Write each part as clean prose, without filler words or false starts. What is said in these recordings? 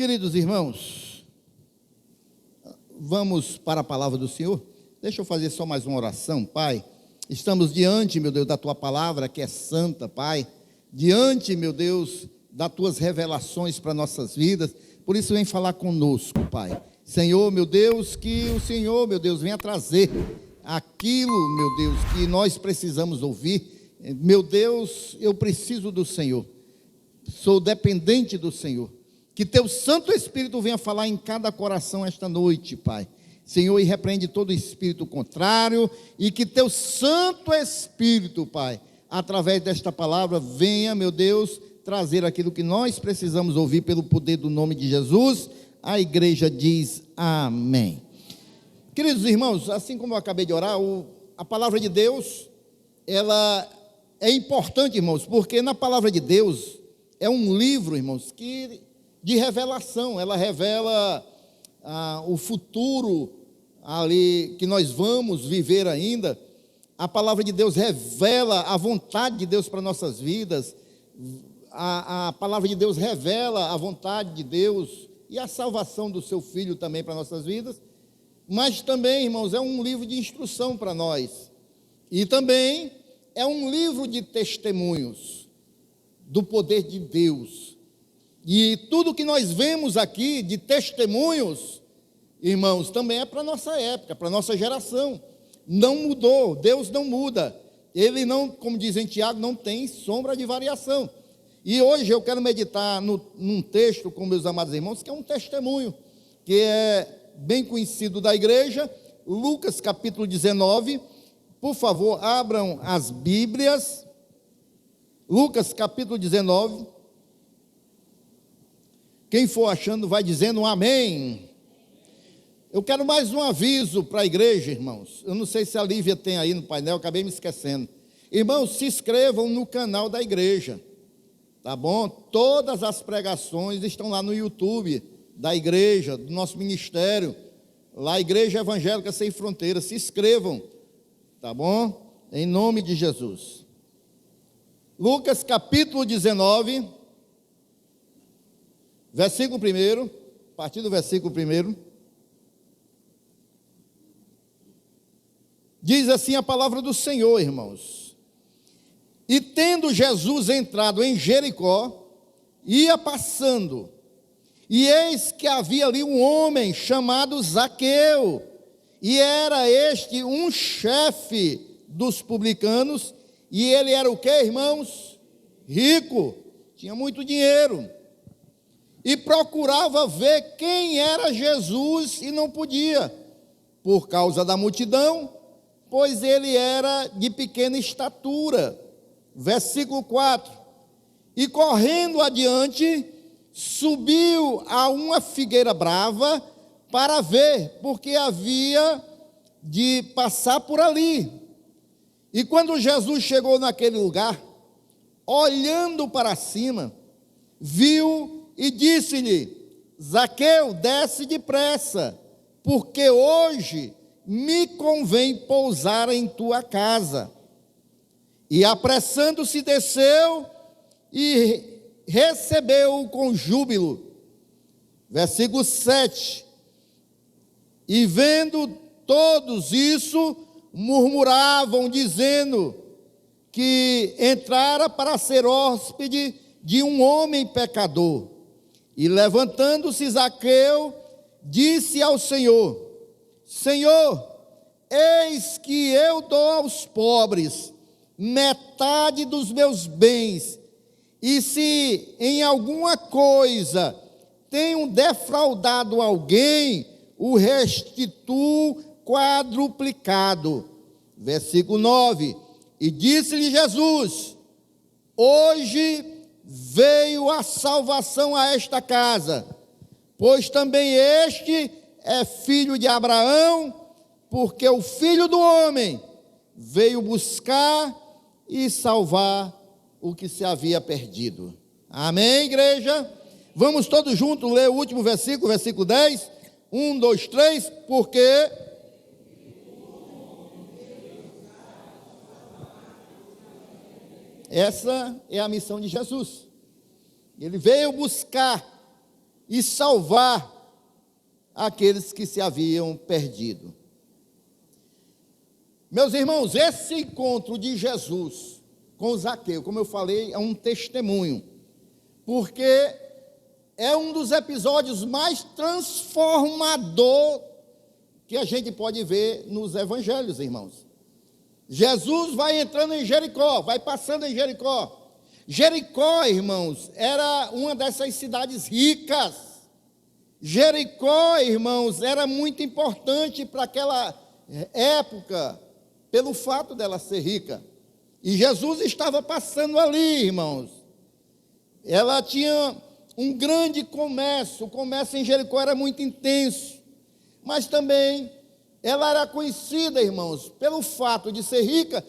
Queridos irmãos, vamos para a palavra do Senhor. Deixa eu fazer só mais uma oração. Pai, estamos diante, meu Deus, da Tua palavra que é santa, Pai. Diante, meu Deus, das Tuas revelações para nossas vidas. Por isso vem falar conosco, Pai. Senhor, meu Deus, que o Senhor, meu Deus, venha trazer aquilo, meu Deus, que nós precisamos ouvir. Meu Deus, eu preciso do Senhor. Sou dependente do Senhor. Que Teu Santo Espírito venha falar em cada coração esta noite, Pai. Senhor, e repreende todo espírito contrário, e que Teu Santo Espírito, Pai, através desta palavra, venha, meu Deus, trazer aquilo que nós precisamos ouvir pelo poder do nome de Jesus. A igreja diz amém. Queridos irmãos, assim como eu acabei de orar, a palavra de Deus, ela é importante, irmãos, porque na palavra de Deus é um livro, irmãos, de revelação. Ela revela o futuro ali que nós vamos viver ainda. A palavra de Deus revela a vontade de Deus para nossas vidas. A palavra de Deus revela a vontade de Deus e a salvação do seu Filho também para nossas vidas. Mas também, irmãos, é um livro de instrução para nós. E também é um livro de testemunhos do poder de Deus. E tudo que nós vemos aqui de testemunhos, irmãos, também é para a nossa época, para a nossa geração. Não mudou, Deus não muda. Ele não, como diz em Tiago, não tem sombra de variação. E hoje eu quero meditar num texto com meus amados irmãos, que é um testemunho, que é bem conhecido da igreja, Lucas capítulo 19. Por favor, abram as Bíblias. Lucas capítulo 19. Quem for achando vai dizendo um amém. Eu quero mais um aviso para a igreja, irmãos. Eu não sei se a Lívia tem aí no painel, acabei me esquecendo. Irmãos, se inscrevam no canal da igreja, tá bom? Todas as pregações estão lá no YouTube da igreja, do nosso ministério, lá Igreja Evangélica Sem Fronteiras. Se inscrevam, tá bom? Em nome de Jesus. Lucas capítulo 19, versículo 1, a partir do versículo 1, diz assim a palavra do Senhor, irmãos. E tendo Jesus entrado em Jericó, ia passando, e eis que havia ali um homem chamado Zaqueu, e era este um chefe dos publicanos, e ele era o quê, irmãos? Rico, tinha muito dinheiro. E procurava ver quem era Jesus e não podia, por causa da multidão, pois ele era de pequena estatura. Versículo 4. E correndo adiante, subiu a uma figueira brava para ver, porque havia de passar por ali. E quando Jesus chegou naquele lugar, olhando para cima, viu e disse-lhe: Zaqueu, desce depressa, porque hoje me convém pousar em tua casa. E apressando-se desceu e recebeu-o com júbilo. Versículo 7. E vendo todos isso, murmuravam, dizendo que entrara para ser hóspede de um homem pecador. E levantando-se Zaqueu, disse ao Senhor: Senhor, eis que eu dou aos pobres metade dos meus bens, e se em alguma coisa tenho defraudado alguém, o restituo quadruplicado. Versículo 9. E disse-lhe Jesus: hoje veio a salvação a esta casa, pois também este é filho de Abraão, porque o Filho do Homem veio buscar e salvar o que se havia perdido. Amém, igreja? Vamos todos juntos ler o último versículo, versículo 10. 1, 2, 3, porque... Essa é a missão de Jesus. Ele veio buscar e salvar aqueles que se haviam perdido. Meus irmãos, esse encontro de Jesus com Zaqueu, como eu falei, é um testemunho, porque é um dos episódios mais transformador que a gente pode ver nos evangelhos, irmãos. Jesus vai entrando em Jericó, vai passando em Jericó. Jericó, irmãos, era uma dessas cidades ricas. Jericó, irmãos, era muito importante para aquela época, pelo fato dela ser rica. E Jesus estava passando ali, irmãos. Ela tinha um grande comércio, o comércio em Jericó era muito intenso, mas também ela era conhecida, irmãos, pelo fato de ser rica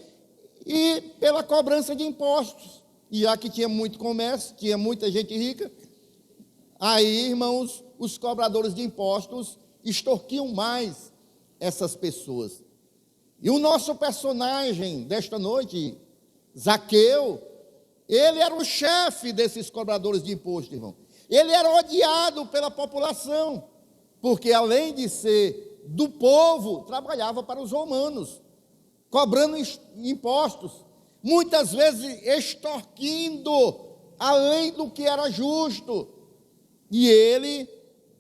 e pela cobrança de impostos. E já que tinha muito comércio, tinha muita gente rica, aí, irmãos, os cobradores de impostos extorquiam mais essas pessoas. E o nosso personagem desta noite, Zaqueu, ele era o chefe desses cobradores de imposto, irmão. Ele era odiado pela população, porque além de ser do povo, trabalhava para os romanos, cobrando impostos, muitas vezes extorquindo, além do que era justo. E ele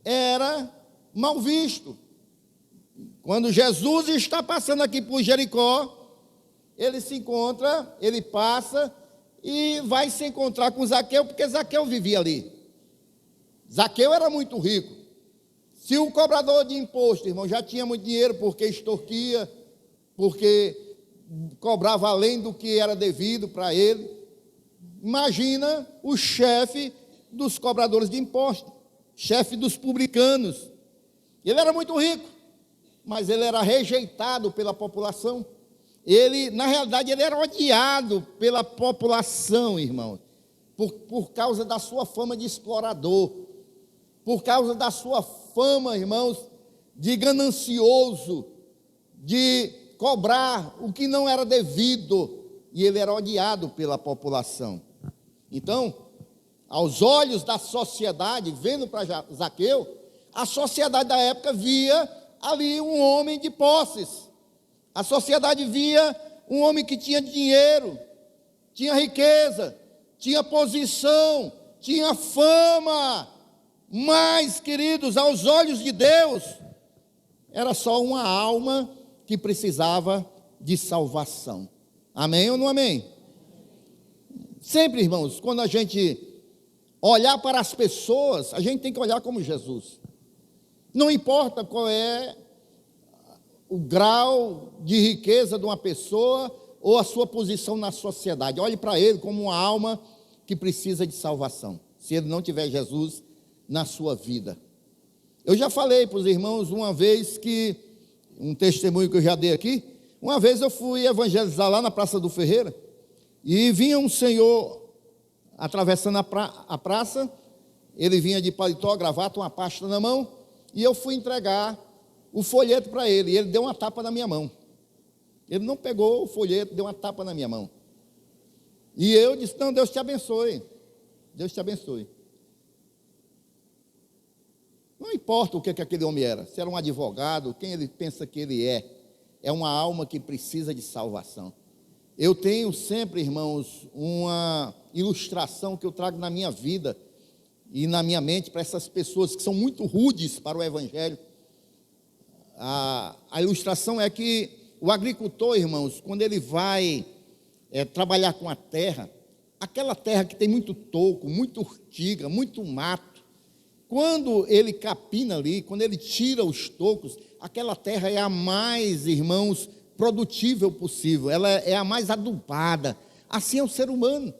era mal visto. Quando Jesus está passando aqui por Jericó, ele se encontra, ele passa e vai se encontrar com Zaqueu, porque Zaqueu vivia ali. Zaqueu era muito rico. Se o cobrador de imposto, irmão, já tinha muito dinheiro porque extorquia, porque cobrava além do que era devido para ele, imagina o chefe dos cobradores de imposto, chefe dos publicanos. Ele era muito rico, mas ele era rejeitado pela população. Na realidade, ele era odiado pela população, irmão, por causa da sua fama de explorador, por causa da sua fama, irmãos, de ganancioso, de cobrar o que não era devido, e ele era odiado pela população. Então, aos olhos da sociedade, vendo para Zaqueu, a sociedade da época via ali um homem de posses. A sociedade via um homem que tinha dinheiro, tinha riqueza, tinha posição, tinha fama. Mas, queridos, aos olhos de Deus, era só uma alma que precisava de salvação. Amém ou não amém? Sempre, irmãos, quando a gente olhar para as pessoas, a gente tem que olhar como Jesus. Não importa qual é o grau de riqueza de uma pessoa ou a sua posição na sociedade. Olhe para ele como uma alma que precisa de salvação. Se ele não tiver Jesus na sua vida. Eu já falei para os irmãos uma vez que, um testemunho que eu já dei aqui, uma vez eu fui evangelizar lá na Praça do Ferreira, e vinha um senhor atravessando a praça, ele vinha de paletó, gravata, uma pasta na mão, e eu fui entregar o folheto para ele, e ele deu uma tapa na minha mão. Ele não pegou o folheto, deu uma tapa na minha mão. E eu disse: não, Deus te abençoe. Deus te abençoe. Não importa o que aquele homem era, se era um advogado, quem ele pensa que ele é uma alma que precisa de salvação. Eu tenho sempre, irmãos, uma ilustração que eu trago na minha vida e na minha mente para essas pessoas que são muito rudes para o Evangelho. A ilustração é que o agricultor, irmãos, quando ele vai trabalhar com a terra, aquela terra que tem muito toco, muito urtiga, muito mato, quando ele capina ali, quando ele tira os tocos, aquela terra é a mais, irmãos, produtível possível, ela é a mais adubada. Assim é o ser humano.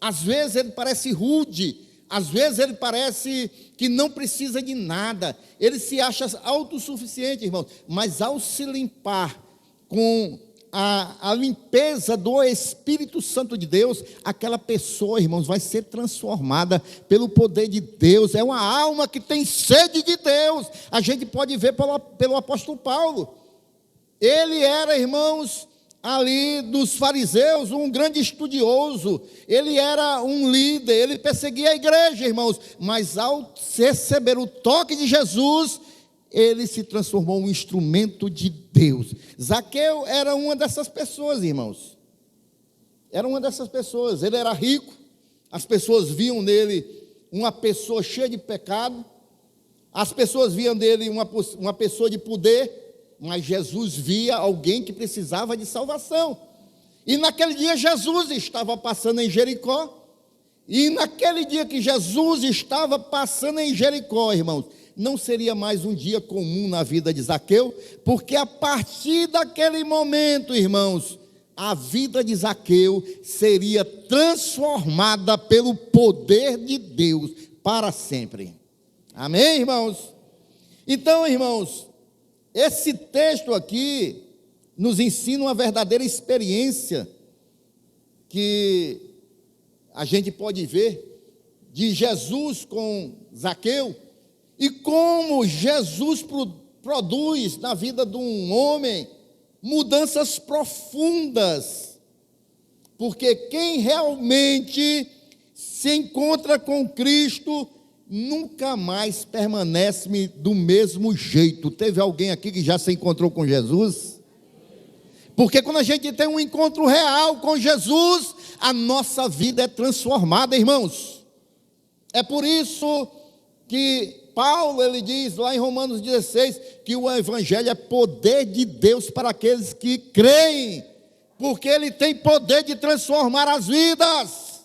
Às vezes ele parece rude, às vezes ele parece que não precisa de nada, ele se acha autossuficiente, irmãos, mas ao se limpar com a limpeza do Espírito Santo de Deus, aquela pessoa, irmãos, vai ser transformada pelo poder de Deus. É uma alma que tem sede de Deus. A gente pelo apóstolo Paulo. Ele era, irmãos, ali dos fariseus, um grande estudioso, ele era um líder, ele perseguia a igreja, irmãos, mas ao receber o toque de Jesus, ele se transformou em um instrumento de Deus. Zaqueu era uma dessas pessoas, irmãos, era uma dessas pessoas. Ele era rico, as pessoas viam nele uma pessoa cheia de pecado, as pessoas viam nele uma pessoa de poder, mas Jesus via alguém que precisava de salvação. E naquele dia Jesus estava passando em Jericó. E naquele dia que Jesus estava passando em Jericó, irmãos, não seria mais um dia comum na vida de Zaqueu, porque a partir daquele momento, irmãos, a vida de Zaqueu seria transformada pelo poder de Deus para sempre. Amém, irmãos? Então, irmãos, esse texto aqui nos ensina uma verdadeira experiência que a gente pode ver de Jesus com Zaqueu e como Jesus produz na vida de um homem mudanças profundas, porque quem realmente se encontra com Cristo nunca mais permanece do mesmo jeito. Teve alguém aqui que já se encontrou com Jesus? Porque quando a gente tem um encontro real com Jesus, a nossa vida é transformada, irmãos. É por isso que Paulo, ele diz lá em Romanos 16, que o evangelho é poder de Deus para aqueles que creem, porque ele tem poder de transformar as vidas.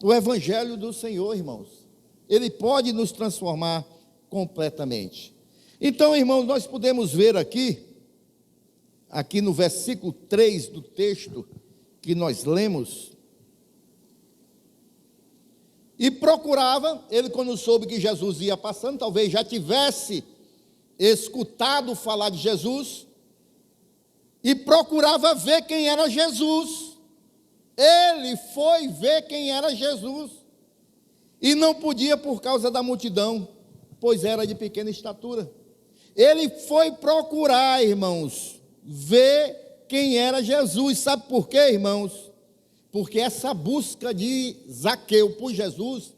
O evangelho do Senhor, irmãos, ele pode nos transformar completamente. Então, irmãos, nós podemos ver aqui no versículo 3 do texto que nós lemos, e procurava, ele quando soube que Jesus ia passando, talvez já tivesse escutado falar de Jesus, e procurava ver quem era Jesus. Ele foi ver quem era Jesus, e não podia por causa da multidão, pois era de pequena estatura. Ele foi procurar, irmãos, ver quem era Jesus. Sabe por quê, irmãos? Porque essa busca de Zaqueu por Jesus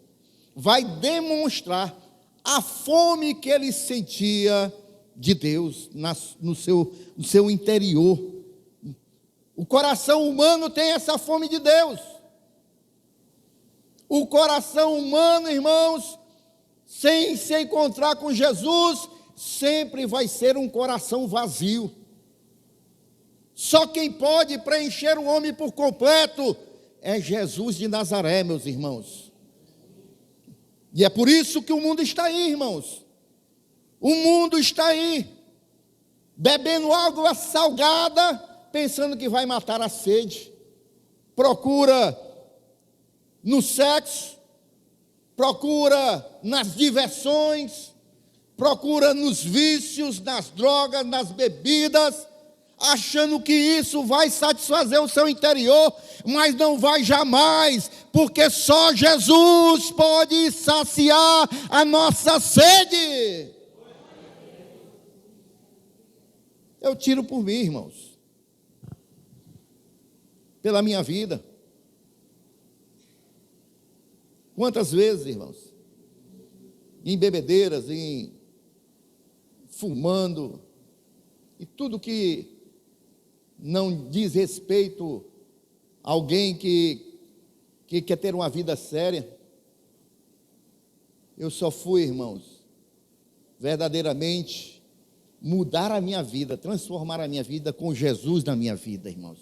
vai demonstrar a fome que ele sentia de Deus no seu interior. O coração humano tem essa fome de Deus. O coração humano, irmãos, sem se encontrar com Jesus, sempre vai ser um coração vazio. Só quem pode preencher o homem por completo é Jesus de Nazaré, meus irmãos. E é por isso que o mundo está aí, irmãos. O mundo está aí, bebendo água salgada, pensando que vai matar a sede. Procura no sexo, procura nas diversões, procura nos vícios, nas drogas, nas bebidas, achando que isso vai satisfazer o seu interior, mas não vai jamais, porque só Jesus pode saciar a nossa sede. Eu tiro por mim, irmãos, pela minha vida. Quantas vezes, irmãos, em bebedeiras, fumando, e tudo que não diz respeito a alguém que quer ter uma vida séria. Eu só fui, irmãos, verdadeiramente mudar a minha vida, transformar a minha vida com Jesus na minha vida, irmãos.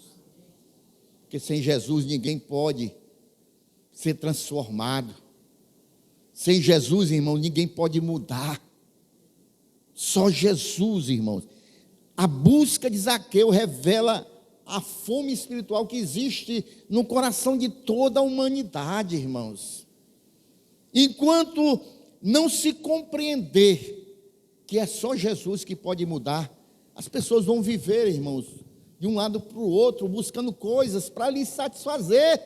Porque sem Jesus ninguém pode ser transformado. Sem Jesus, irmão, ninguém pode mudar. Só Jesus, irmãos. A busca de Zaqueu revela a fome espiritual que existe no coração de toda a humanidade, irmãos. Enquanto não se compreender que é só Jesus que pode mudar, as pessoas vão viver, irmãos, de um lado para o outro, buscando coisas para lhes satisfazer,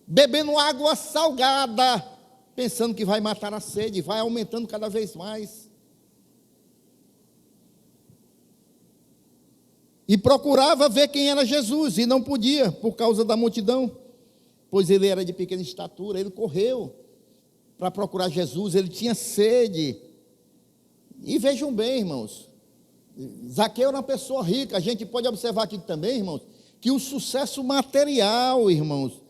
bebendo água salgada, pensando que vai matar a sede, vai aumentando cada vez mais. e procurava ver quem era Jesus, e não podia, por causa da multidão, pois ele era de pequena estatura. Ele correu para procurar Jesus, ele tinha sede. E vejam bem, irmãos, Zaqueu era uma pessoa rica. A gente pode observar aqui também, irmãos, que o sucesso material, irmãos,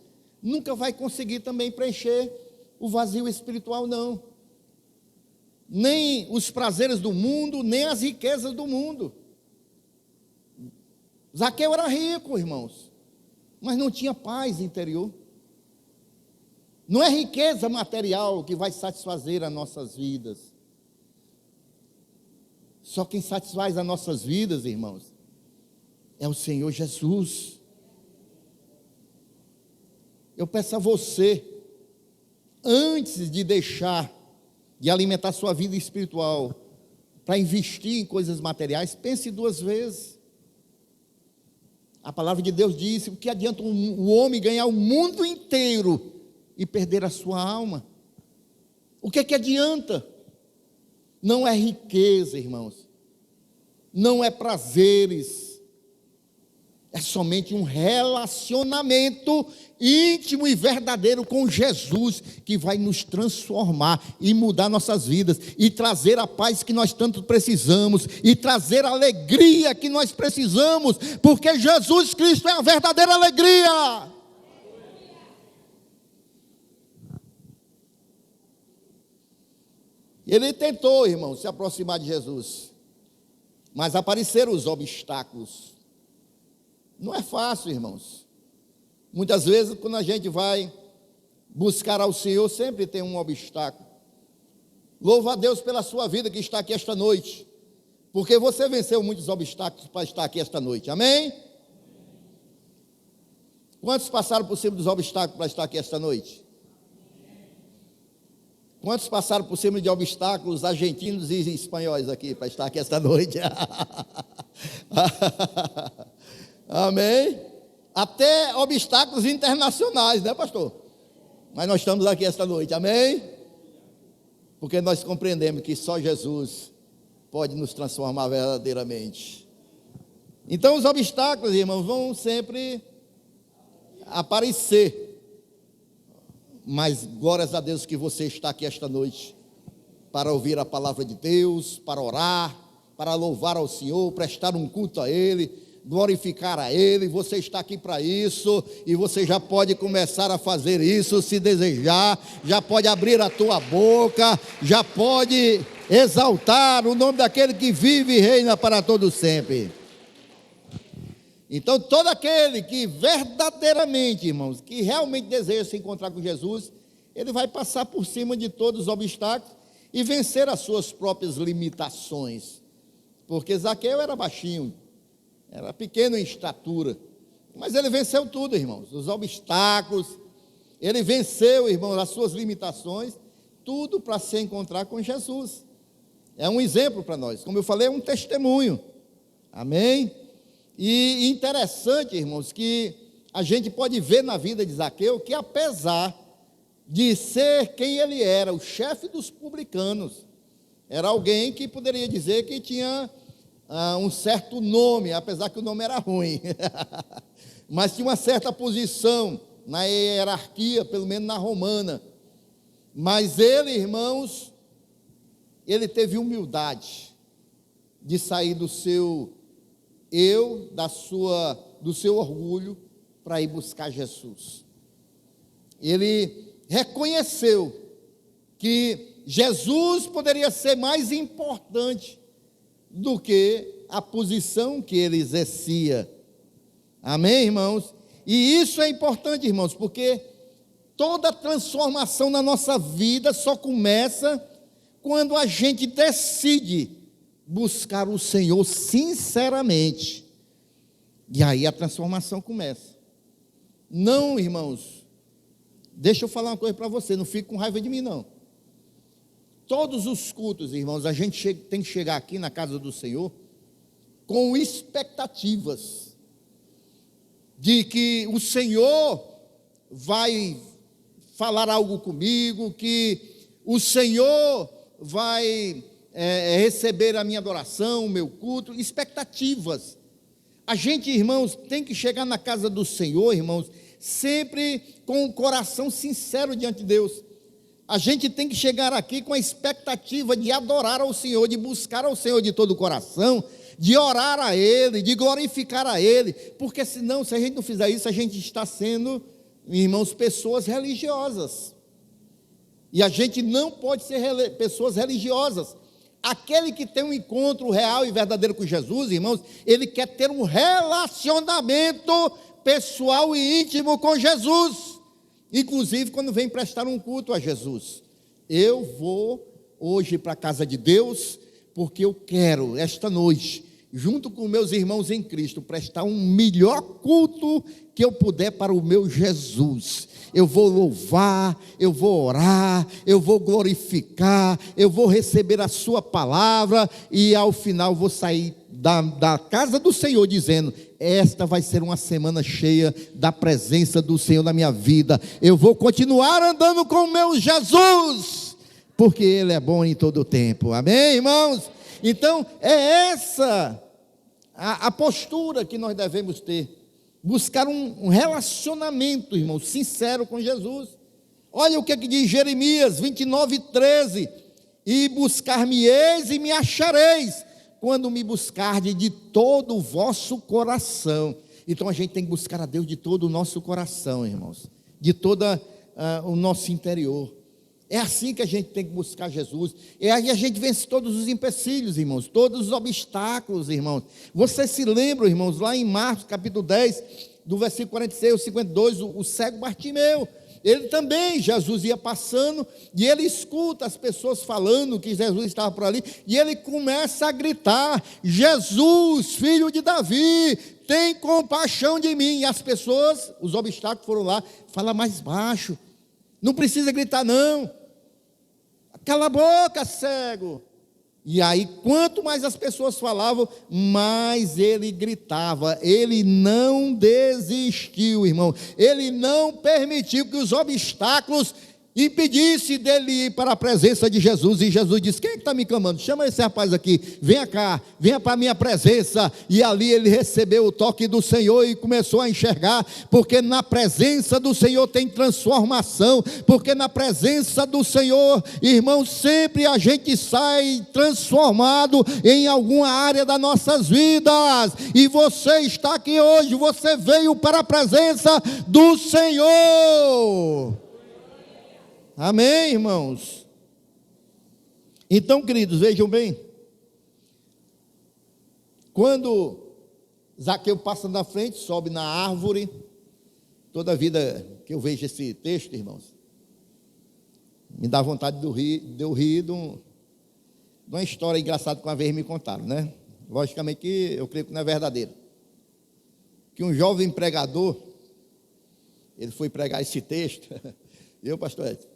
nunca vai conseguir também preencher o vazio espiritual, não. Nem os prazeres do mundo, nem as riquezas do mundo. Zaqueu era rico, irmãos, mas não tinha paz interior. Não é riqueza material que vai satisfazer as nossas vidas. Só quem satisfaz as nossas vidas, irmãos, é o Senhor Jesus. Eu peço a você, antes de deixar de alimentar sua vida espiritual para investir em coisas materiais, pense duas vezes. A palavra de Deus diz: o que adianta o homem ganhar o mundo inteiro e perder a sua alma? O que adianta? Não é riqueza, irmãos, não é prazeres, é somente um relacionamento íntimo e verdadeiro com Jesus, que vai nos transformar e mudar nossas vidas, e trazer a paz que nós tanto precisamos, e trazer a alegria que nós precisamos, porque Jesus Cristo é a verdadeira alegria. Ele tentou, irmão, se aproximar de Jesus, mas apareceram os obstáculos. Não é fácil, irmãos. Muitas vezes, quando a gente vai buscar ao Senhor, sempre tem um obstáculo. Louva a Deus pela sua vida que está aqui esta noite, porque você venceu muitos obstáculos para estar aqui esta noite, amém? Quantos passaram por cima dos obstáculos para estar aqui esta noite? Quantos passaram por cima de obstáculos argentinos e espanhóis aqui para estar aqui esta noite? Amém? Até obstáculos internacionais, né, pastor? Mas nós estamos aqui esta noite, amém? Porque nós compreendemos que só Jesus pode nos transformar verdadeiramente. Então os obstáculos, irmãos, vão sempre aparecer. Mas glórias a Deus que você está aqui esta noite para ouvir a palavra de Deus, para orar, para louvar ao Senhor, prestar um culto a Ele, glorificar a Ele. Você está aqui para isso, e você já pode começar a fazer isso se desejar, já pode abrir a tua boca, já pode exaltar o nome daquele que vive e reina para todo sempre. Então, todo aquele que verdadeiramente, irmãos, que realmente deseja se encontrar com Jesus, ele vai passar por cima de todos os obstáculos e vencer as suas próprias limitações. Porque Zaqueu era baixinho, era pequeno em estatura, mas ele venceu tudo, irmãos, os obstáculos, ele venceu, irmãos, as suas limitações, tudo para se encontrar com Jesus. É um exemplo para nós, como eu falei, é um testemunho, amém? E interessante, irmãos, que a gente pode ver na vida de Zaqueu que, apesar de ser quem ele era, o chefe dos publicanos, era alguém que poderia dizer que tinha um certo nome, apesar que o nome era ruim, mas tinha uma certa posição na hierarquia, pelo menos na romana. Mas ele, irmãos, ele teve humildade de sair do seu do seu orgulho, para ir buscar Jesus. Ele reconheceu que Jesus poderia ser mais importante do que a posição que ele exercia. Amém, irmãos? E isso é importante, irmãos, porque toda transformação na nossa vida só começa quando a gente decide buscar o Senhor sinceramente, e aí a transformação começa. Não, irmãos, deixa eu falar uma coisa para você, não fique com raiva de mim, não. Todos os cultos, irmãos, a gente tem que chegar aqui na casa do Senhor com expectativas de que o Senhor vai falar algo comigo, que o Senhor vai receber a minha adoração, o meu culto, expectativas. A gente, irmãos, tem que chegar na casa do Senhor, irmãos, sempre com o coração sincero diante de Deus. A gente tem que chegar aqui com a expectativa de adorar ao Senhor, de buscar ao Senhor de todo o coração, de orar a Ele, de glorificar a Ele, porque senão, se a gente não fizer isso, a gente está sendo, irmãos, pessoas religiosas. E a gente não pode ser pessoas religiosas. Aquele que tem um encontro real e verdadeiro com Jesus, irmãos, ele quer ter um relacionamento pessoal e íntimo com Jesus. Inclusive, quando vem prestar um culto a Jesus. Eu vou hoje para a casa de Deus, porque eu quero, esta noite, junto com meus irmãos em Cristo, prestar um melhor culto que eu puder para o meu Jesus. Eu vou louvar, eu vou orar, eu vou glorificar, eu vou receber a sua palavra, e ao final vou sair da casa do Senhor dizendo: esta vai ser uma semana cheia da presença do Senhor na minha vida. Eu vou continuar andando com o meu Jesus, porque Ele é bom em todo o tempo. Amém, irmãos? Então, é essa a postura que nós devemos ter. Buscar um relacionamento, irmão, sincero com Jesus. Olha o que diz Jeremias 29:13: e buscar-me-eis e me achareis, quando me buscardes de todo o vosso coração. Então a gente tem que buscar a Deus de todo o nosso coração, irmãos, de todo o nosso interior. É assim que a gente tem que buscar Jesus. E aí a gente vence todos os empecilhos, irmãos, todos os obstáculos, irmãos. Você se lembra, irmãos, lá em Marcos capítulo 10, do versículo 46 ao 52, o cego Bartimeu, ele também, Jesus ia passando, e ele escuta as pessoas falando que Jesus estava por ali, e ele começa a gritar: Jesus, filho de Davi, tem compaixão de mim. E as pessoas, os obstáculos foram lá: fala mais baixo, não precisa gritar não, cala a boca, cego. E aí, quanto mais as pessoas falavam, mais ele gritava. Ele não desistiu, irmão. Ele não permitiu que os obstáculos impedissem dele ir para a presença de Jesus. E Jesus disse: quem é que está me clamando? Chama esse rapaz aqui, venha cá, venha para a minha presença. E ali ele recebeu o toque do Senhor e começou a enxergar, porque na presença do Senhor tem transformação, porque na presença do Senhor, irmão, sempre a gente sai transformado em alguma área das nossas vidas. E você está aqui hoje, você veio para a presença do Senhor. Amém, irmãos? Então, queridos, vejam bem, quando Zaqueu passa na frente, sobe na árvore, toda vida que eu vejo esse texto, irmãos, me dá vontade de eu rir de uma história engraçada que uma vez me contaram, né? Logicamente que eu creio que não é verdadeiro. Que um jovem pregador, ele foi pregar esse texto, eu, pastor Edson,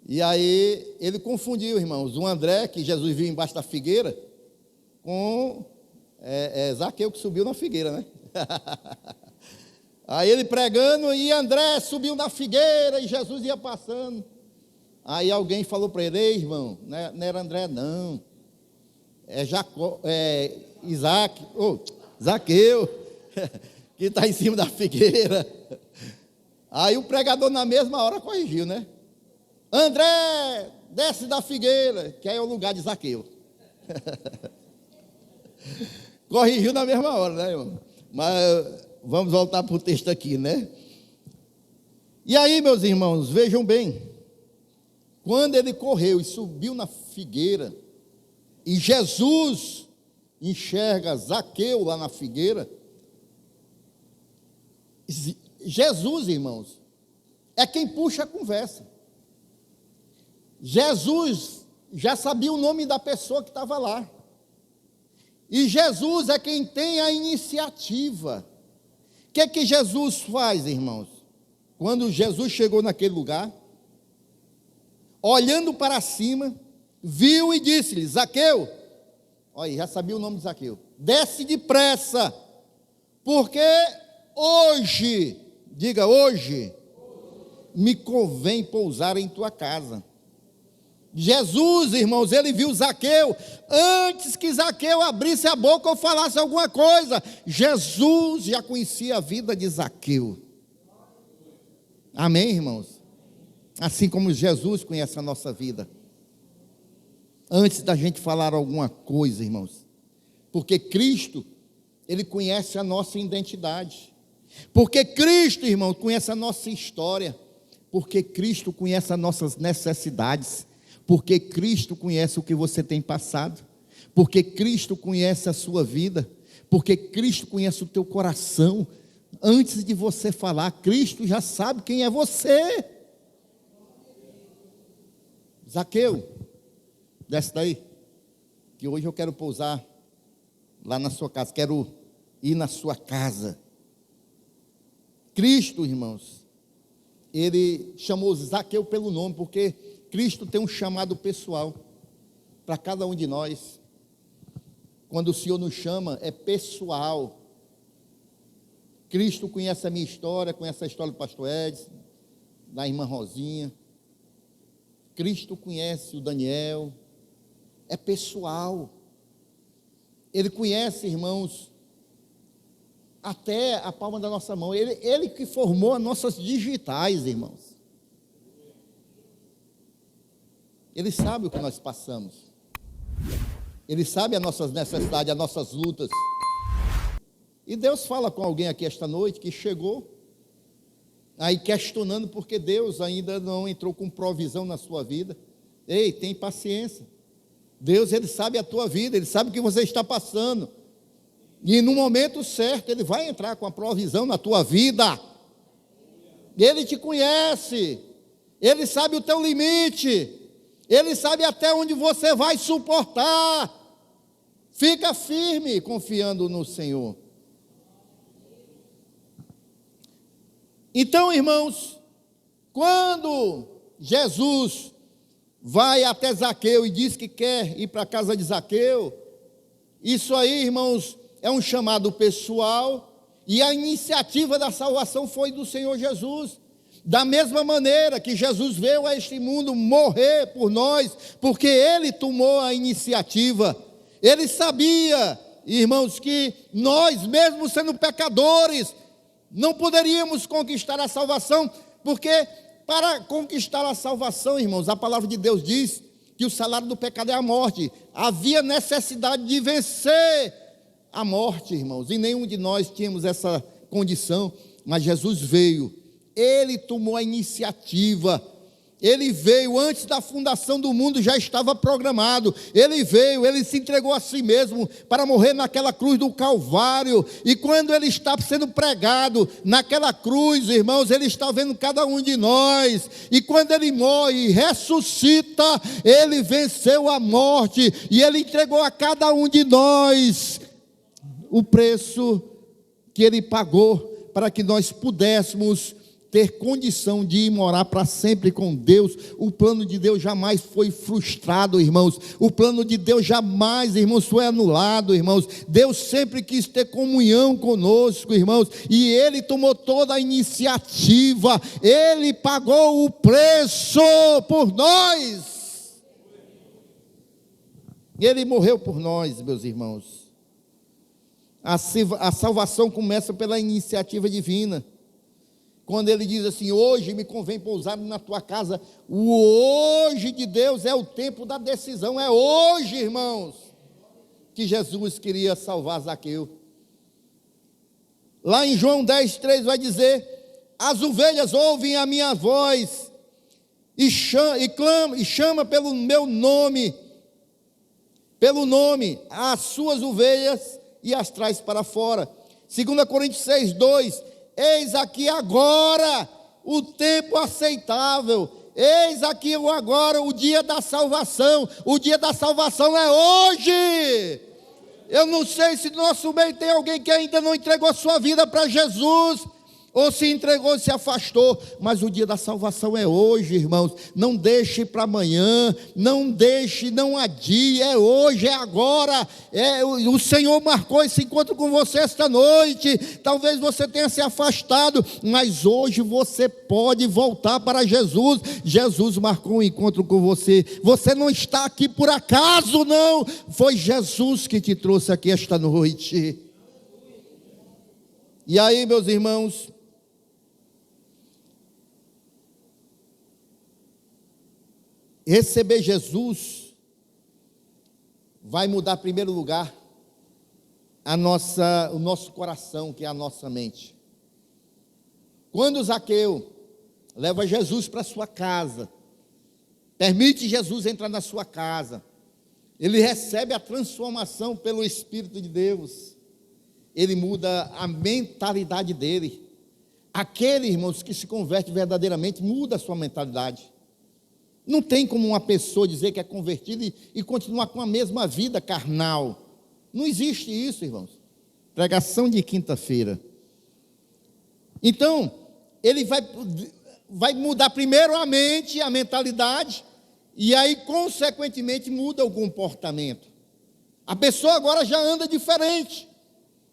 e aí ele confundiu, irmãos, o André, que Jesus viu embaixo da figueira, com Zaqueu, que subiu na figueira, né? Aí ele pregando, e André subiu na figueira, e Jesus ia passando. Aí alguém falou para ele: ei, irmão, não era André não, Zaqueu, que está em cima da figueira. Aí o pregador na mesma hora corrigiu, né? André, desce da figueira, que aí é o lugar de Zaqueu. Corrigiu na mesma hora, né, irmão? Mas vamos voltar para o texto aqui, né? E aí, meus irmãos, vejam bem, quando ele correu e subiu na figueira, e Jesus enxerga Zaqueu lá na figueira, Jesus, irmãos, é quem puxa a conversa. Jesus já sabia o nome da pessoa que estava lá. E Jesus é quem tem a iniciativa. O que Jesus faz, irmãos? Quando Jesus chegou naquele lugar, olhando para cima, viu e disse-lhe: Zaqueu, olha, já sabia o nome de Zaqueu, desce depressa, porque hoje, diga hoje, me convém pousar em tua casa. Jesus, irmãos, ele viu Zaqueu, antes que Zaqueu abrisse a boca ou falasse alguma coisa, Jesus já conhecia a vida de Zaqueu. Amém, irmãos? Assim como Jesus conhece a nossa vida, antes da gente falar alguma coisa, irmãos, porque Cristo, ele conhece a nossa identidade, porque Cristo, irmão, conhece a nossa história, porque Cristo conhece as nossas necessidades, porque Cristo conhece o que você tem passado, porque Cristo conhece a sua vida, porque Cristo conhece o teu coração. Antes de você falar, Cristo já sabe quem é você. Zaqueu, desce daí, que hoje eu quero pousar lá na sua casa, quero ir na sua casa. Cristo, irmãos, ele chamou Zaqueu pelo nome, porque Cristo tem um chamado pessoal para cada um de nós. Quando o Senhor nos chama, é pessoal. Cristo conhece a minha história, conhece a história do pastor Edson, da irmã Rosinha. Cristo conhece o Daniel, é pessoal. Ele conhece, irmãos, até a palma da nossa mão. Ele que formou as nossas digitais, irmãos. Ele sabe o que nós passamos. Ele sabe as nossas necessidades, as nossas lutas. E Deus fala com alguém aqui esta noite que chegou aí questionando porque Deus ainda não entrou com provisão na sua vida. Ei, tem paciência. Deus, ele sabe a tua vida, ele sabe o que você está passando. E no momento certo, ele vai entrar com a provisão na tua vida. Ele te conhece. Ele sabe o teu limite. Ele sabe até onde você vai suportar. Fica firme, confiando no Senhor. Então, irmãos, quando Jesus vai até Zaqueu e diz que quer ir para a casa de Zaqueu, isso aí, irmãos, é um chamado pessoal, e a iniciativa da salvação foi do Senhor Jesus. Da mesma maneira que Jesus veio a este mundo morrer por nós, porque Ele tomou a iniciativa. Ele sabia, irmãos, que nós, mesmo sendo pecadores, não poderíamos conquistar a salvação, porque para conquistar a salvação, irmãos, a palavra de Deus diz que o salário do pecado é a morte. Havia necessidade de vencer a morte, irmãos, e nenhum de nós tínhamos essa condição, mas Jesus veio. Ele tomou a iniciativa, ele veio antes da fundação do mundo, já estava programado, ele veio, ele se entregou a si mesmo para morrer naquela cruz do Calvário, e quando ele está sendo pregado naquela cruz, irmãos, ele está vendo cada um de nós, e quando ele morre e ressuscita, ele venceu a morte, e ele entregou a cada um de nós o preço que ele pagou, para que nós pudéssemos ter condição de ir morar para sempre com Deus. O plano de Deus jamais foi frustrado, irmãos. O plano de Deus jamais, irmãos, foi anulado, irmãos. Deus sempre quis ter comunhão conosco, irmãos, e Ele tomou toda a iniciativa. Ele pagou o preço por nós. Ele morreu por nós, meus irmãos. A salvação começa pela iniciativa divina. Quando ele diz assim, hoje me convém pousar na tua casa, o hoje de Deus é o tempo da decisão, é hoje, irmãos, que Jesus queria salvar Zaqueu. Lá em João 10:3 vai dizer, as ovelhas ouvem a minha voz, e chama pelo meu nome, as suas ovelhas, e as traz para fora. 2 Coríntios 6:2, eis aqui agora o tempo aceitável, eis aqui agora o dia da salvação. O dia da salvação é hoje. Eu não sei se no nosso meio tem alguém que ainda não entregou a sua vida para Jesus. ou se entregou, se afastou, mas o dia da salvação é hoje, irmãos. Não deixe para amanhã, não deixe, não adie, é hoje, é agora. O Senhor marcou esse encontro com você esta noite. Talvez você tenha se afastado, mas hoje você pode voltar para Jesus. Jesus marcou um encontro com você. Você não está aqui por acaso, não. Foi Jesus que te trouxe aqui esta noite. E aí, meus irmãos, receber Jesus vai mudar, em primeiro lugar, o nosso coração, que é a nossa mente. Quando Zaqueu leva Jesus para sua casa, permite Jesus entrar na sua casa, ele recebe a transformação pelo Espírito de Deus, ele muda a mentalidade dele. Aquele, irmãos, que se converte verdadeiramente, muda a sua mentalidade. Não tem como uma pessoa dizer que é convertida e continuar com a mesma vida carnal. Não existe isso, irmãos. Pregação de quinta-feira. Então, ele vai mudar primeiro a mente, a mentalidade, e aí, consequentemente, muda o comportamento. A pessoa agora já anda diferente.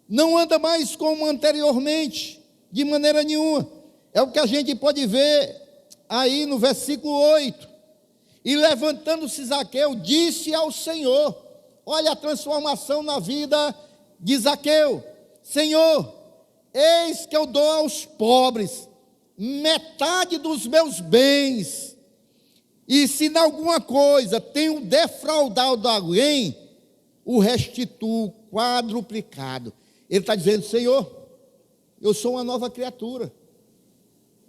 Não anda mais como anteriormente, de maneira nenhuma. É o que a gente pode ver aí no versículo 8. E levantando-se Zaqueu, disse ao Senhor, olha a transformação na vida de Zaqueu: Senhor, eis que eu dou aos pobres metade dos meus bens, e se em alguma coisa tenho defraudado alguém, o restituo quadruplicado. Ele está dizendo: Senhor, eu sou uma nova criatura,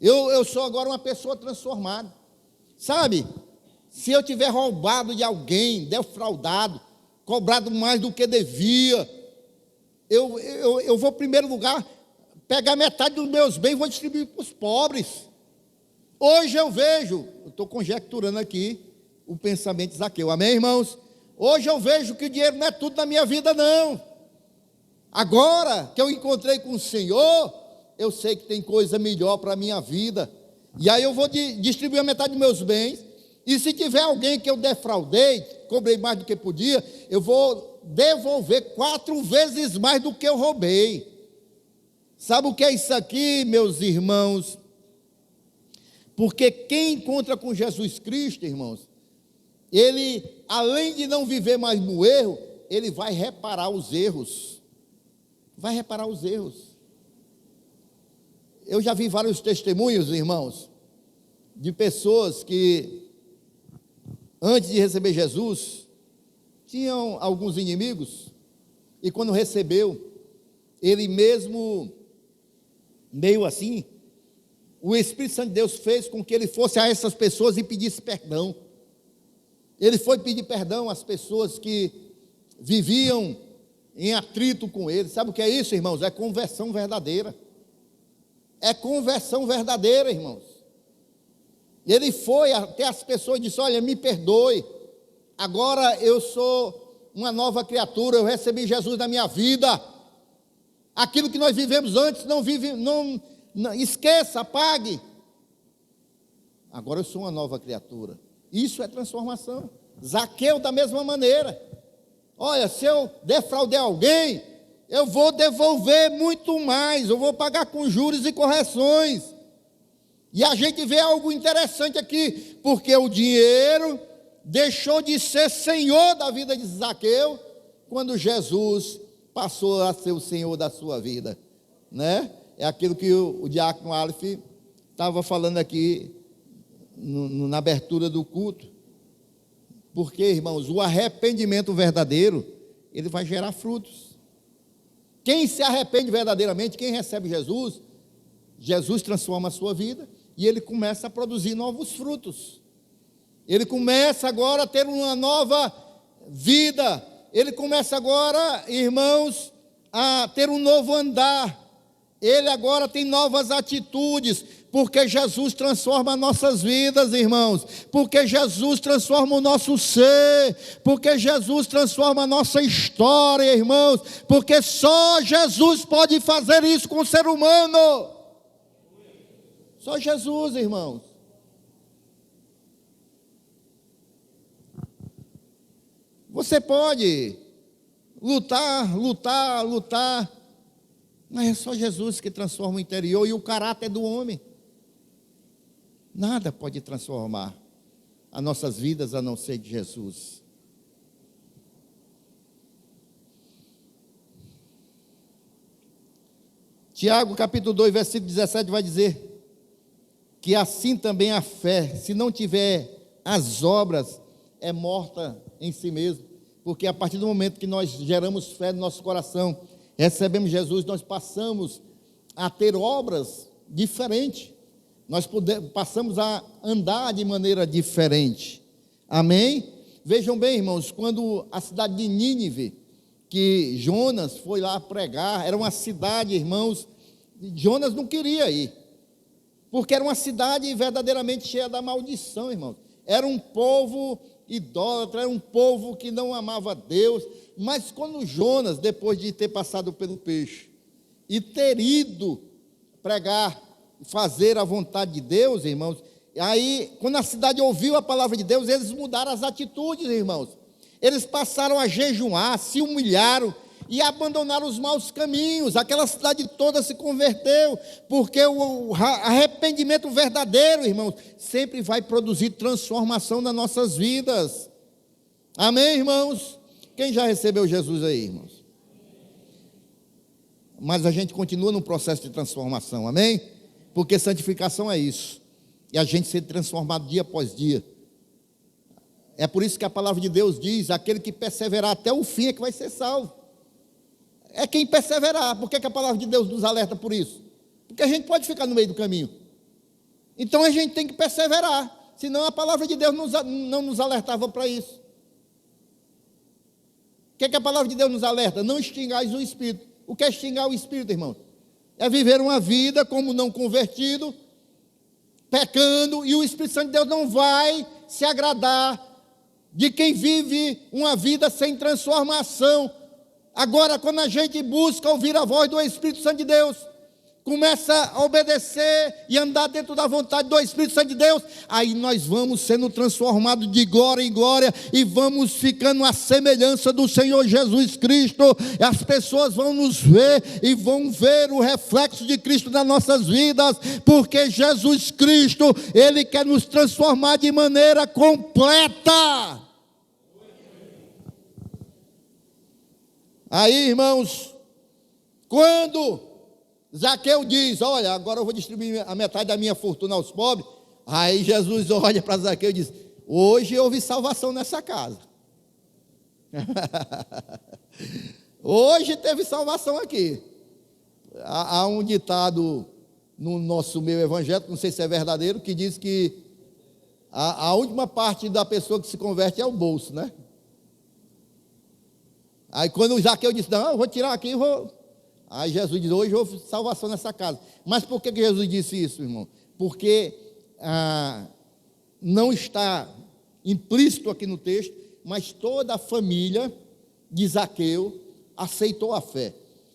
eu sou agora uma pessoa transformada. Sabe, se eu tiver roubado de alguém, defraudado, cobrado mais do que devia, eu vou, em primeiro lugar, pegar metade dos meus bens e vou distribuir para os pobres. Hoje eu vejo, eu estou conjecturando aqui o pensamento de Zaqueu, amém, irmãos? Hoje eu vejo que o dinheiro não é tudo na minha vida, não. Agora que eu encontrei com o Senhor, eu sei que tem coisa melhor para a minha vida, e aí eu vou distribuir a metade dos meus bens. E se tiver alguém que eu defraudei, cobrei mais do que podia, eu vou devolver 4 vezes mais do que eu roubei. Sabe o que é isso aqui, meus irmãos? Porque quem encontra com Jesus Cristo, irmãos, ele, além de não viver mais no erro, ele vai reparar os erros. Vai reparar os erros. Eu já vi vários testemunhos, irmãos, de pessoas que, antes de receber Jesus, tinham alguns inimigos, e quando recebeu, ele mesmo, meio assim, o Espírito Santo de Deus fez com que ele fosse a essas pessoas e pedisse perdão. Ele foi pedir perdão às pessoas que viviam em atrito com ele. Sabe o que é isso, irmãos? É conversão verdadeira. É conversão verdadeira, irmãos. Ele foi até as pessoas e disse: olha, me perdoe, agora eu sou uma nova criatura, eu recebi Jesus na minha vida. Aquilo que nós vivemos antes, não esqueça, apague. Agora eu sou uma nova criatura. Isso é transformação. Zaqueu da mesma maneira. Olha, se eu defraudei alguém, eu vou devolver muito mais, eu vou pagar com juros e correções. E a gente vê algo interessante aqui, porque o dinheiro deixou de ser senhor da vida de Zaqueu, quando Jesus passou a ser o senhor da sua vida, né? É aquilo que o diácono Aleph estava falando aqui na abertura do culto. Porque, irmãos, o arrependimento verdadeiro, ele vai gerar frutos. Quem se arrepende verdadeiramente, quem recebe Jesus, Jesus transforma a sua vida e ele começa a produzir novos frutos. Ele começa agora a ter uma nova vida. Ele começa agora, irmãos, a ter um novo andar. Ele agora tem novas atitudes, porque Jesus transforma nossas vidas, irmãos, porque Jesus transforma o nosso ser, porque Jesus transforma a nossa história, irmãos, porque só Jesus pode fazer isso com o ser humano. Só Jesus, irmãos. Você pode lutar, mas é só Jesus que transforma o interior e o caráter do homem. Nada pode transformar as nossas vidas a não ser de Jesus. Tiago, capítulo 2, versículo 17, vai dizer que assim também a fé, se não tiver as obras, é morta em si mesmo. Porque a partir do momento que nós geramos fé no nosso coração, recebemos Jesus, nós passamos a ter obras diferentes. Passamos a andar de maneira diferente. Amém? Vejam bem, irmãos, quando a cidade de Nínive, que Jonas foi lá pregar, era uma cidade, irmãos, Jonas não queria ir, porque era uma cidade verdadeiramente cheia da maldição, irmãos. Era um povo idólatra, era um povo que não amava Deus. Mas quando Jonas, depois de ter passado pelo peixe e ter ido pregar, fazer a vontade de Deus, irmãos, aí quando a cidade ouviu a palavra de Deus, eles mudaram as atitudes, irmãos. Eles passaram a jejuar, se humilharam e abandonaram os maus caminhos. Aquela cidade toda se converteu, porque o arrependimento verdadeiro, irmãos, sempre vai produzir transformação nas nossas vidas. Amém, irmãos? Quem já recebeu Jesus aí, irmãos? Mas a gente continua no processo de transformação, amém? Porque santificação é isso, e a gente ser transformado dia após dia. É por isso que a palavra de Deus diz: aquele que perseverar até o fim é que vai ser salvo. É quem perseverar. Por que a palavra de Deus nos alerta por isso? Porque a gente pode ficar no meio do caminho. Então a gente tem que perseverar, senão a palavra de Deus não nos alertava para isso. O que a palavra de Deus nos alerta? Não extingais o Espírito. O que é extingar o Espírito, irmão? É viver uma vida como não convertido, pecando, e o Espírito Santo de Deus não vai se agradar de quem vive uma vida sem transformação. Agora, quando a gente busca ouvir a voz do Espírito Santo de Deus, começa a obedecer e andar dentro da vontade do Espírito Santo de Deus, aí nós vamos sendo transformados de glória em glória e vamos ficando à semelhança do Senhor Jesus Cristo. As pessoas vão nos ver e vão ver o reflexo de Cristo nas nossas vidas, porque Jesus Cristo, Ele quer nos transformar de maneira completa. Aí, irmãos, quando Zaqueu diz: olha, agora eu vou distribuir a metade da minha fortuna aos pobres. Aí Jesus olha para Zaqueu e diz: hoje houve salvação nessa casa. Hoje teve salvação aqui. Há um ditado no nosso meio evangélico, não sei se é verdadeiro, que diz que a última parte da pessoa que se converte é o bolso, né? Aí quando o Zaqueu disse: não, eu vou tirar aqui e vou... Aí Jesus diz: hoje houve salvação nessa casa. Mas por que Jesus disse isso, irmão? Porque não está implícito aqui no texto, mas toda a família de Zaqueu aceitou a fé.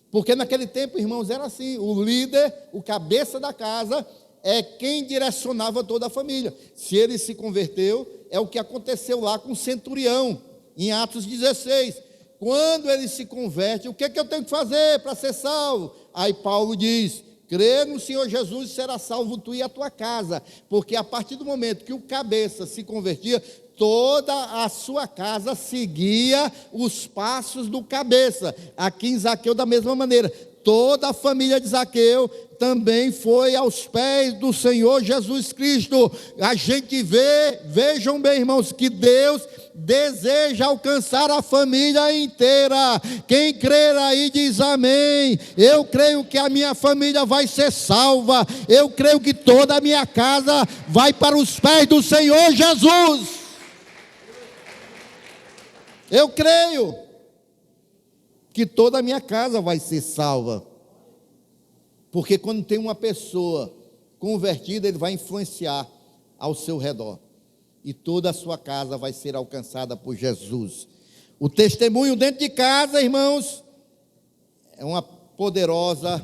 Porque naquele tempo, irmãos, era assim: o líder, o cabeça da casa, é quem direcionava toda a família. Se ele se converteu, é o que aconteceu lá com o centurião, em Atos 16. Quando ele se converte, o que eu tenho que fazer para ser salvo? Aí Paulo diz: crê no Senhor Jesus e será salvo tu e a tua casa. Porque a partir do momento que o cabeça se convertia, toda a sua casa seguia os passos do cabeça. Aqui em Zaqueu da mesma maneira, toda a família de Zaqueu também foi aos pés do Senhor Jesus Cristo. A gente vejam bem, irmãos, que Deus deseja alcançar a família inteira. Quem crer aí diz amém. Eu creio que a minha família vai ser salva. Eu creio que toda a minha casa vai para os pés do Senhor Jesus. Eu creio que toda a minha casa vai ser salva. Porque quando tem uma pessoa convertida, ele vai influenciar ao seu redor. E toda a sua casa vai ser alcançada por Jesus. O testemunho dentro de casa, irmãos, é uma poderosa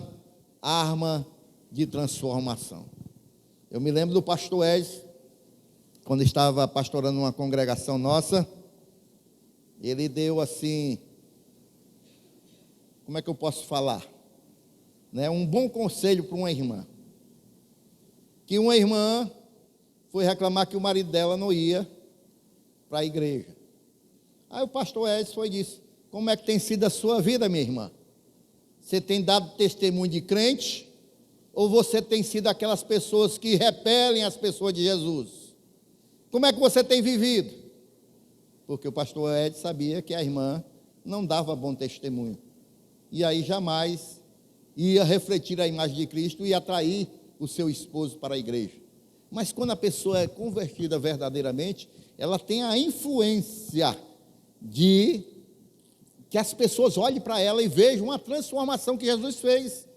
arma de transformação. Eu me lembro do pastor Edson, quando estava pastorando uma congregação nossa, ele deu assim, como é que eu posso falar? Né, um bom conselho para uma irmã. Que uma irmã foi reclamar que o marido dela não ia para a igreja. Aí o pastor Edson foi e disse: como é que tem sido a sua vida, minha irmã? Você tem dado testemunho de crente? Ou você tem sido aquelas pessoas que repelem as pessoas de Jesus? Como é que você tem vivido? Porque o pastor Edson sabia que a irmã não dava bom testemunho. E aí jamais ia refletir a imagem de Cristo e atrair o seu esposo para a igreja. Mas quando a pessoa é convertida verdadeiramente, ela tem a influência de que as pessoas olhem para ela e vejam a transformação que Jesus fez.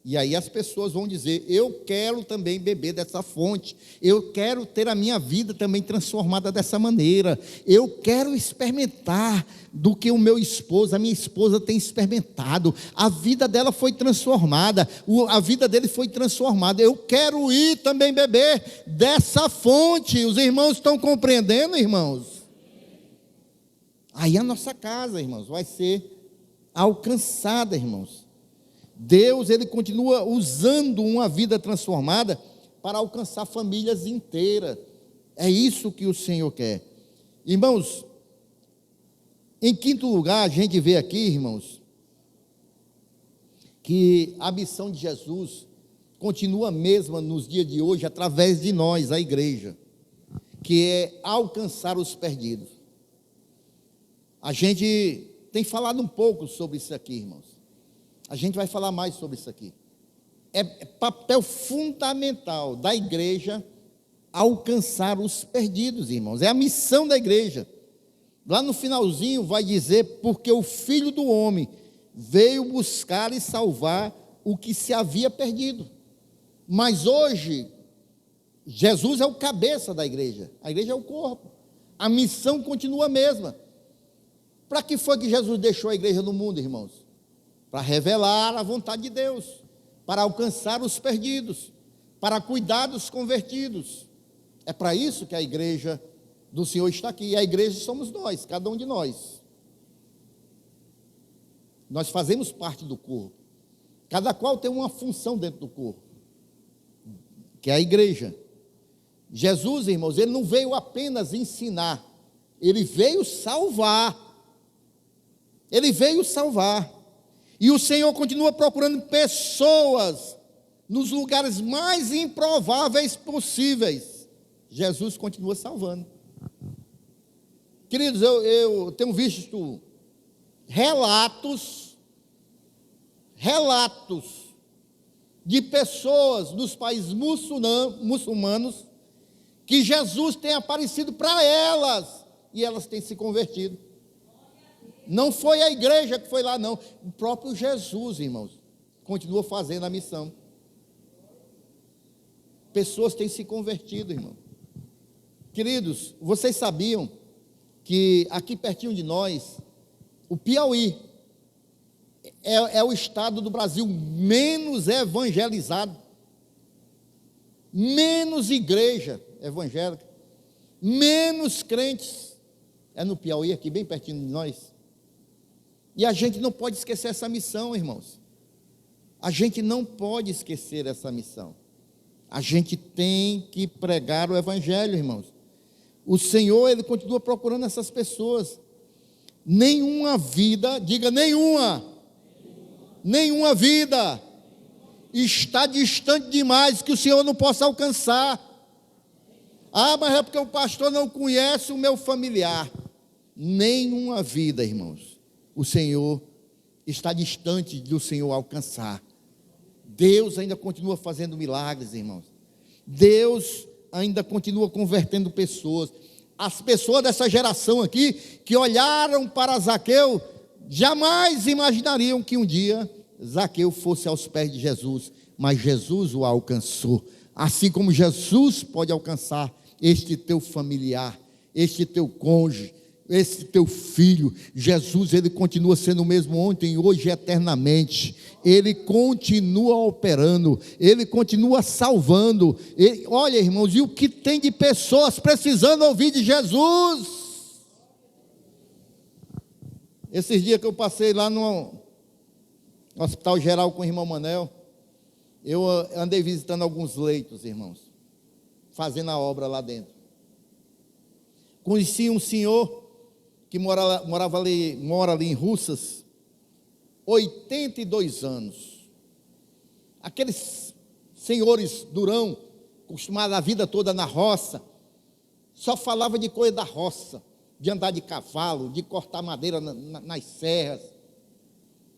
E aí as pessoas vão dizer: eu quero também beber dessa fonte, eu quero ter a minha vida também transformada dessa maneira, eu quero experimentar do que o meu esposo, a minha esposa tem experimentado, a vida dela foi transformada, a vida dele foi transformada, eu quero ir também beber dessa fonte. Os irmãos estão compreendendo, irmãos? Aí a nossa casa, irmãos, vai ser alcançada, irmãos. Deus, ele continua usando uma vida transformada para alcançar famílias inteiras. É isso que o Senhor quer. Irmãos, em quinto lugar, a gente vê aqui, irmãos, que a missão de Jesus continua a mesma nos dias de hoje, através de nós, a igreja, que é alcançar os perdidos. A gente tem falado um pouco sobre isso aqui, irmãos. A gente vai falar mais sobre isso aqui. É papel fundamental da igreja alcançar os perdidos, irmãos. É a missão da igreja. Lá no finalzinho vai dizer: porque o Filho do Homem veio buscar e salvar o que se havia perdido. Mas hoje, Jesus é o cabeça da igreja. A igreja é o corpo. A missão continua a mesma. Para que foi que Jesus deixou a igreja no mundo, irmãos? Para revelar a vontade de Deus, para alcançar os perdidos, para cuidar dos convertidos. É para isso que a igreja do Senhor está aqui. E a igreja somos nós, cada um de nós. Nós fazemos parte do corpo. Cada qual tem uma função dentro do corpo, que é a igreja. Jesus, irmãos, ele não veio apenas ensinar, ele veio salvar. Ele veio salvar. E o Senhor continua procurando pessoas nos lugares mais improváveis possíveis. Jesus continua salvando. Queridos, eu tenho visto relatos de pessoas dos países muçulmanos que Jesus tem aparecido para elas e elas têm se convertido. Não foi a igreja que foi lá, não. O próprio Jesus, irmãos, continua fazendo a missão. Pessoas têm se convertido, irmão. Queridos, vocês sabiam que aqui pertinho de nós, o Piauí é o estado do Brasil menos evangelizado, menos igreja evangélica, menos crentes, é no Piauí, aqui bem pertinho de nós. E a gente não pode esquecer essa missão, irmãos. A gente não pode esquecer essa missão. A gente tem que pregar o evangelho, irmãos. O Senhor, ele continua procurando essas pessoas. Nenhuma vida, diga nenhuma vida está distante demais que o Senhor não possa alcançar. Ah, mas é porque o pastor não conhece o meu familiar. Nenhuma vida, irmãos, o Senhor está distante do Senhor alcançar. Deus ainda continua fazendo milagres, irmãos. Deus ainda continua convertendo pessoas. As pessoas dessa geração aqui, que olharam para Zaqueu, jamais imaginariam que um dia Zaqueu fosse aos pés de Jesus, mas Jesus o alcançou. Assim como Jesus pode alcançar este teu familiar, este teu cônjuge, esse teu filho, Jesus, ele continua sendo o mesmo ontem, hoje e eternamente. Ele continua operando, ele continua salvando. Olha, irmãos, e o que tem de pessoas precisando ouvir de Jesus? Esses dias que eu passei lá no Hospital Geral com o irmão Manel, eu andei visitando alguns leitos, irmãos, fazendo a obra lá dentro. Conheci um senhor que mora ali em Russas, 82 anos. Aqueles senhores durão, acostumados a vida toda na roça, só falava de coisa da roça, de andar de cavalo, de cortar madeira nas serras.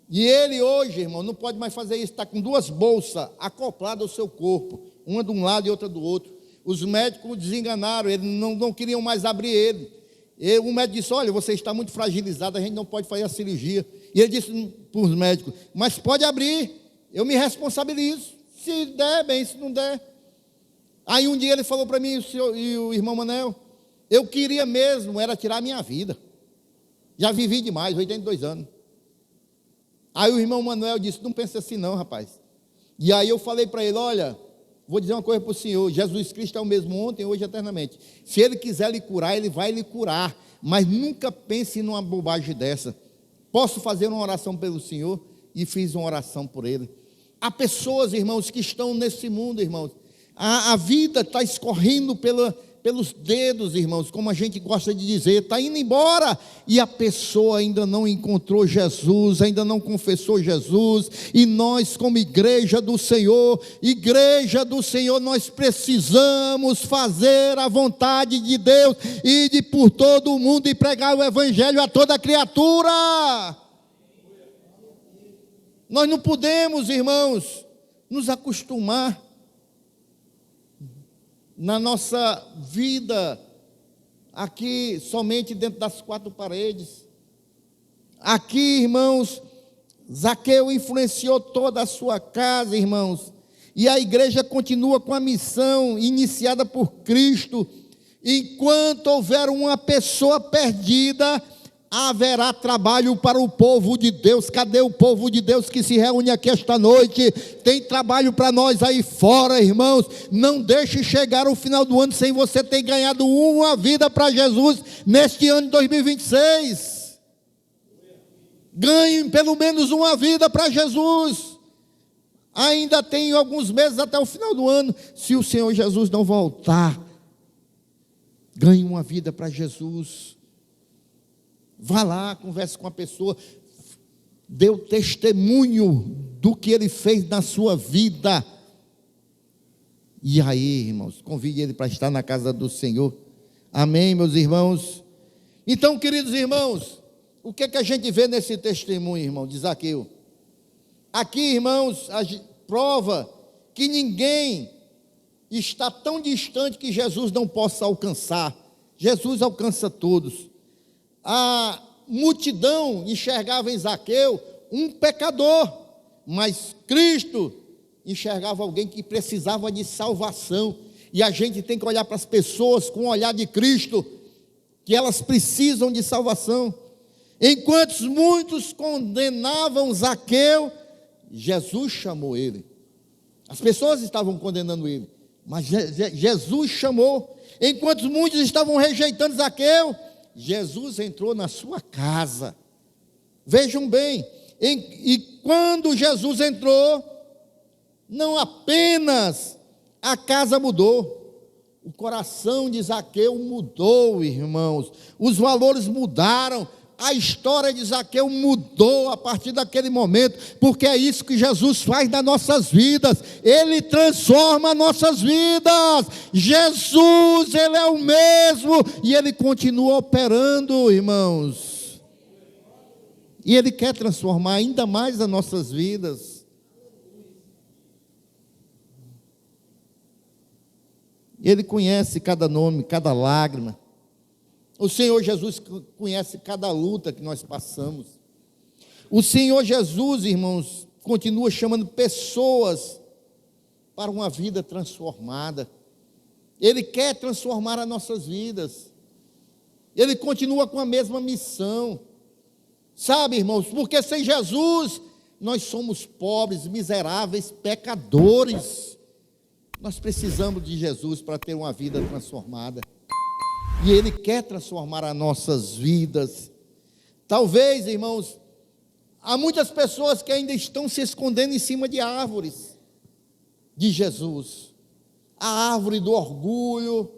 E ele hoje, irmão, não pode mais fazer isso, está com 2 bolsas acopladas ao seu corpo, uma de um lado e outra do outro. Os médicos desenganaram, eles não queriam mais abrir ele. O médico disse, olha, você está muito fragilizado, a gente não pode fazer a cirurgia. E ele disse para os médicos, mas pode abrir, eu me responsabilizo. Se der, bem, se não der. Aí um dia ele falou para mim, e o irmão Manel, eu queria mesmo, era tirar a minha vida. Já vivi demais, 82 anos. Aí o irmão Manuel disse, não pense assim não, rapaz. E aí eu falei para ele, olha, vou dizer uma coisa para o senhor, Jesus Cristo é o mesmo ontem, hoje e eternamente. Se ele quiser lhe curar, ele vai lhe curar, mas nunca pense numa bobagem dessa. Posso fazer uma oração pelo senhor? E fiz uma oração por ele. Há pessoas, irmãos, que estão nesse mundo, irmãos, a vida está escorrendo pelos dedos, irmãos, como a gente gosta de dizer, está indo embora, e a pessoa ainda não encontrou Jesus, ainda não confessou Jesus, e nós como igreja do Senhor, nós precisamos fazer a vontade de Deus, e de por todo o mundo, e pregar o evangelho a toda criatura. Nós não podemos, irmãos, nos acostumar na nossa vida, aqui somente dentro das 4 paredes. Aqui, irmãos, Zaqueu influenciou toda a sua casa, irmãos, e a igreja continua com a missão iniciada por Cristo. Enquanto houver uma pessoa perdida, haverá trabalho para o povo de Deus. Cadê o povo de Deus que se reúne aqui esta noite? Tem trabalho para nós aí fora, irmãos. Não deixe chegar o final do ano sem você ter ganhado uma vida para Jesus neste ano de 2026. Ganhe pelo menos uma vida para Jesus. Ainda tem alguns meses até o final do ano. Se o Senhor Jesus não voltar, ganhe uma vida para Jesus. Vá lá, converse com a pessoa, dê o testemunho do que ele fez na sua vida. E aí, irmãos, convide ele para estar na casa do Senhor. Amém, meus irmãos? Então, queridos irmãos, o que é que a gente vê nesse testemunho, irmão, de Zaqueu? Aqui, irmãos, prova que ninguém está tão distante que Jesus não possa alcançar. Jesus alcança todos. A multidão enxergava em Zaqueu um pecador, mas Cristo enxergava alguém que precisava de salvação. E a gente tem que olhar para as pessoas com o olhar de Cristo, que elas precisam de salvação. Enquanto muitos condenavam Zaqueu, Jesus chamou ele. As pessoas estavam condenando ele, mas Jesus chamou. Enquanto muitos estavam rejeitando Zaqueu, Jesus entrou na sua casa. Vejam bem, e quando Jesus entrou, não apenas a casa mudou, o coração de Zaqueu mudou, irmãos. Os valores mudaram, a história de Zaqueu mudou a partir daquele momento, porque é isso que Jesus faz nas nossas vidas. Ele transforma nossas vidas. Jesus, ele é o mesmo e ele continua operando, irmãos. E ele quer transformar ainda mais as nossas vidas. Ele conhece cada nome, cada lágrima. O Senhor Jesus conhece cada luta que nós passamos. O Senhor Jesus, irmãos, continua chamando pessoas para uma vida transformada. Ele quer transformar as nossas vidas. Ele continua com a mesma missão. Sabe, irmãos, porque sem Jesus nós somos pobres, miseráveis, pecadores. Nós precisamos de Jesus para ter uma vida transformada. E Ele quer transformar as nossas vidas. Talvez, irmãos, há muitas pessoas que ainda estão se escondendo em cima de árvores de Jesus. A árvore do orgulho,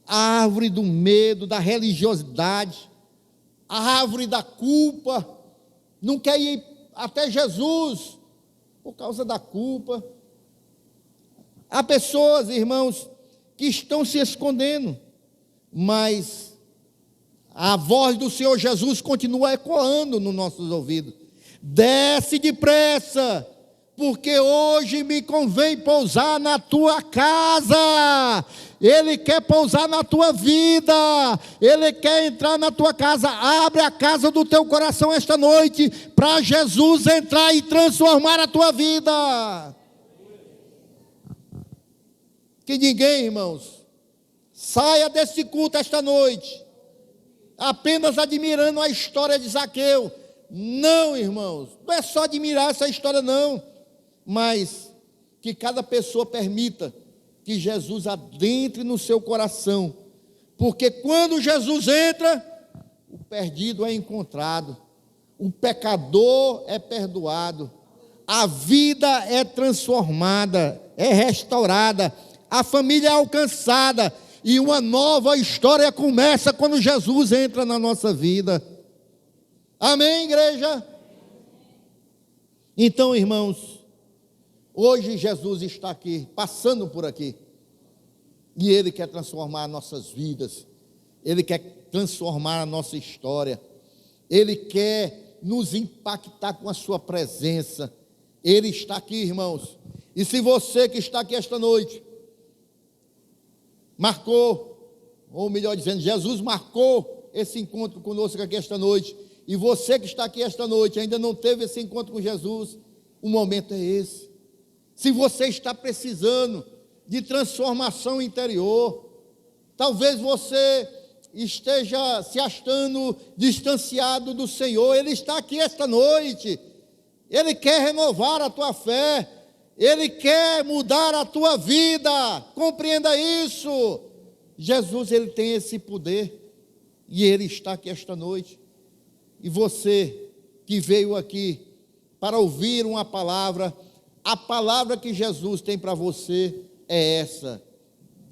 a árvore do medo, da religiosidade, a árvore da culpa. Não quer ir até Jesus por causa da culpa. Há pessoas, irmãos, que estão se escondendo, mas a voz do Senhor Jesus continua ecoando nos nossos ouvidos. Desce depressa, porque hoje me convém pousar na tua casa. Ele quer pousar na tua vida, Ele quer entrar na tua casa. Abre a casa do teu coração esta noite, para Jesus entrar e transformar a tua vida. Que ninguém, irmãos, saia desse culto esta noite apenas admirando a história de Zaqueu. Não, irmãos, não é só admirar essa história não, mas que cada pessoa permita que Jesus adentre no seu coração, porque quando Jesus entra, o perdido é encontrado, o pecador é perdoado, a vida é transformada, é restaurada, a família é alcançada, e uma nova história começa quando Jesus entra na nossa vida. Amém, igreja? Então, irmãos, hoje Jesus está aqui, passando por aqui, e Ele quer transformar nossas vidas, Ele quer transformar a nossa história, Ele quer nos impactar com a sua presença. Ele está aqui, irmãos, e se você que está aqui esta noite, marcou, ou melhor dizendo, Jesus marcou esse encontro conosco aqui esta noite, e você que está aqui esta noite ainda não teve esse encontro com Jesus, o momento é esse. Se você está precisando de transformação interior, talvez você esteja se achando distanciado do Senhor, Ele está aqui esta noite, Ele quer renovar a tua fé, Ele quer mudar a tua vida, compreenda isso. Jesus, Ele tem esse poder, e Ele está aqui esta noite, e você que veio aqui para ouvir uma palavra, a palavra que Jesus tem para você é essa: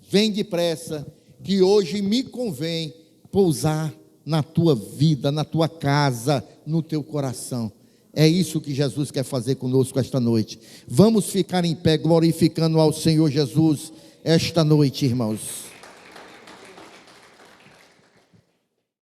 vem depressa, que hoje me convém pousar na tua vida, na tua casa, no teu coração. É isso que Jesus quer fazer conosco esta noite. Vamos ficar em pé, glorificando ao Senhor Jesus esta noite, irmãos.